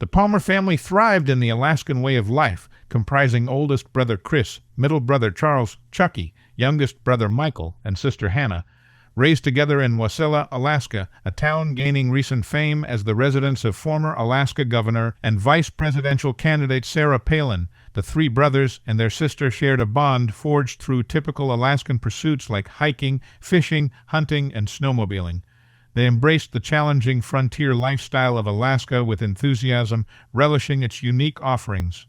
The Palmer family thrived in the Alaskan way of life, comprising oldest brother Chris, middle brother Charles, Chucky, youngest brother Michael, and sister Hannah, raised together in Wasilla, Alaska, a town gaining recent fame as the residence of former Alaska Governor and vice presidential candidate Sarah Palin. The three brothers and their sister shared a bond forged through typical Alaskan pursuits like hiking, fishing, hunting, and snowmobiling. They embraced the challenging frontier lifestyle of Alaska with enthusiasm, relishing its unique offerings.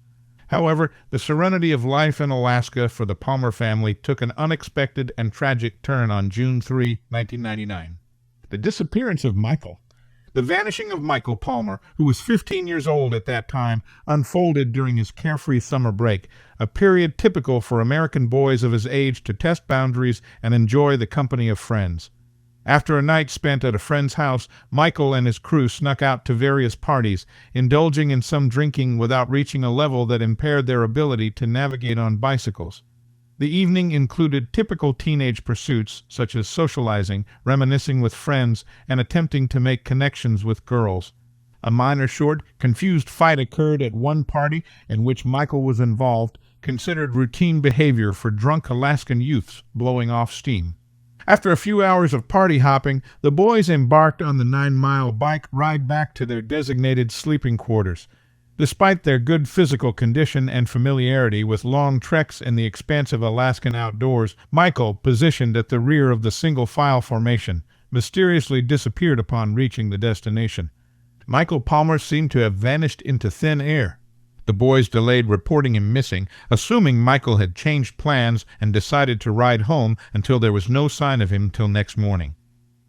However, the serenity of life in Alaska for the Palmer family took an unexpected and tragic turn on June 3, 1999. The disappearance of Michael. The vanishing of Michael Palmer, who was 15 years old at that time, unfolded during his carefree summer break, a period typical for American boys of his age to test boundaries and enjoy the company of friends. After a night spent at a friend's house, Michael and his crew snuck out to various parties, indulging in some drinking without reaching a level that impaired their ability to navigate on bicycles. The evening included typical teenage pursuits such as socializing, reminiscing with friends, and attempting to make connections with girls. A minor confused fight occurred at one party in which Michael was involved, considered routine behavior for drunk Alaskan youths blowing off steam. After a few hours of party hopping, the boys embarked on the 9-mile bike ride back to their designated sleeping quarters. Despite their good physical condition and familiarity with long treks in the expansive Alaskan outdoors, Michael, positioned at the rear of the single-file formation, mysteriously disappeared upon reaching the destination. Michael Palmer seemed to have vanished into thin air. The boys delayed reporting him missing, assuming Michael had changed plans and decided to ride home until there was no sign of him till next morning.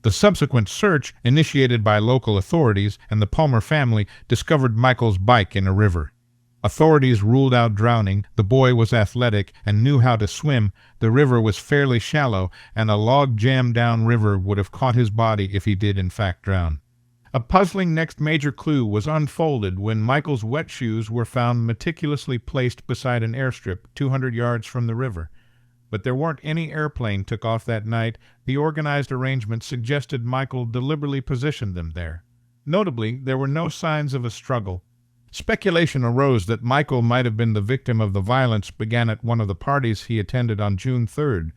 The subsequent search, initiated by local authorities and the Palmer family, discovered Michael's bike in a river. Authorities ruled out drowning. The boy was athletic and knew how to swim. The river was fairly shallow, and a log jam downriver would have caught his body if he did in fact drown. A puzzling next major clue was unfolded when Michael's wet shoes were found meticulously placed beside an airstrip 200 yards from the river. But there weren't any airplane took off that night. The organized arrangement suggested Michael deliberately positioned them there. Notably, there were no signs of a struggle. Speculation arose that Michael might have been the victim of the violence began at one of the parties he attended on June 3rd.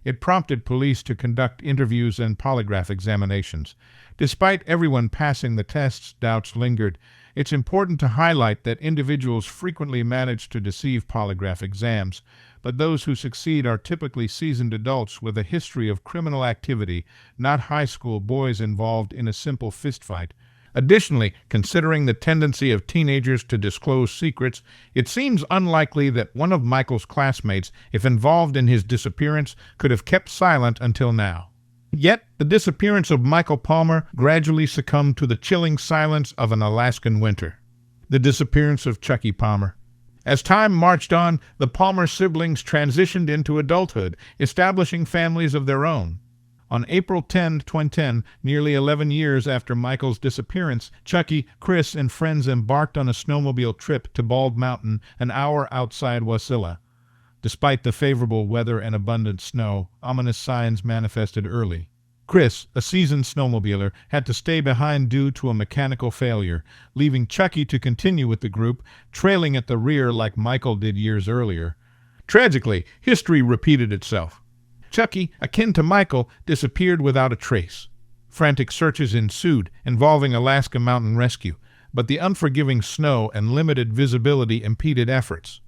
It prompted police to conduct interviews and polygraph examinations. Despite everyone passing the tests, doubts lingered. It's important to highlight that individuals frequently manage to deceive polygraph exams, but those who succeed are typically seasoned adults with a history of criminal activity, not high school boys involved in a simple fistfight. Additionally, considering the tendency of teenagers to disclose secrets, it seems unlikely that one of Michael's classmates, if involved in his disappearance, could have kept silent until now. Yet, the disappearance of Michael Palmer gradually succumbed to the chilling silence of an Alaskan winter. The disappearance of Chucky Palmer. As time marched on, the Palmer siblings transitioned into adulthood, establishing families of their own. On April 10, 2010, nearly 11 years after Michael's disappearance, Chucky, Chris, and friends embarked on a snowmobile trip to Bald Mountain, an hour outside Wasilla. Despite the favorable weather and abundant snow, ominous signs manifested early. Chris, a seasoned snowmobiler, had to stay behind due to a mechanical failure, leaving Chucky to continue with the group, trailing at the rear like Michael did years earlier. Tragically, history repeated itself. Chucky, akin to Michael, disappeared without a trace. Frantic searches ensued, involving Alaska Mountain Rescue, but the unforgiving snow and limited visibility impeded efforts.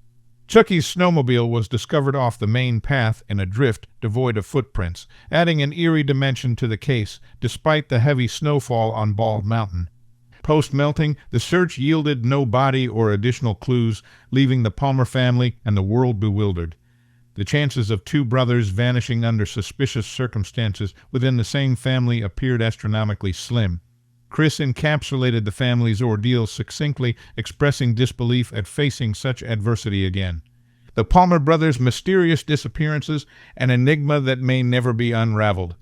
Chucky's snowmobile was discovered off the main path in a drift devoid of footprints, adding an eerie dimension to the case, despite the heavy snowfall on Bald Mountain. Post-melting, the search yielded no body or additional clues, leaving the Palmer family and the world bewildered. The chances of two brothers vanishing under suspicious circumstances within the same family appeared astronomically slim. Chris encapsulated the family's ordeal succinctly, expressing disbelief at facing such adversity again. The Palmer brothers' mysterious disappearances, an enigma that may never be unraveled.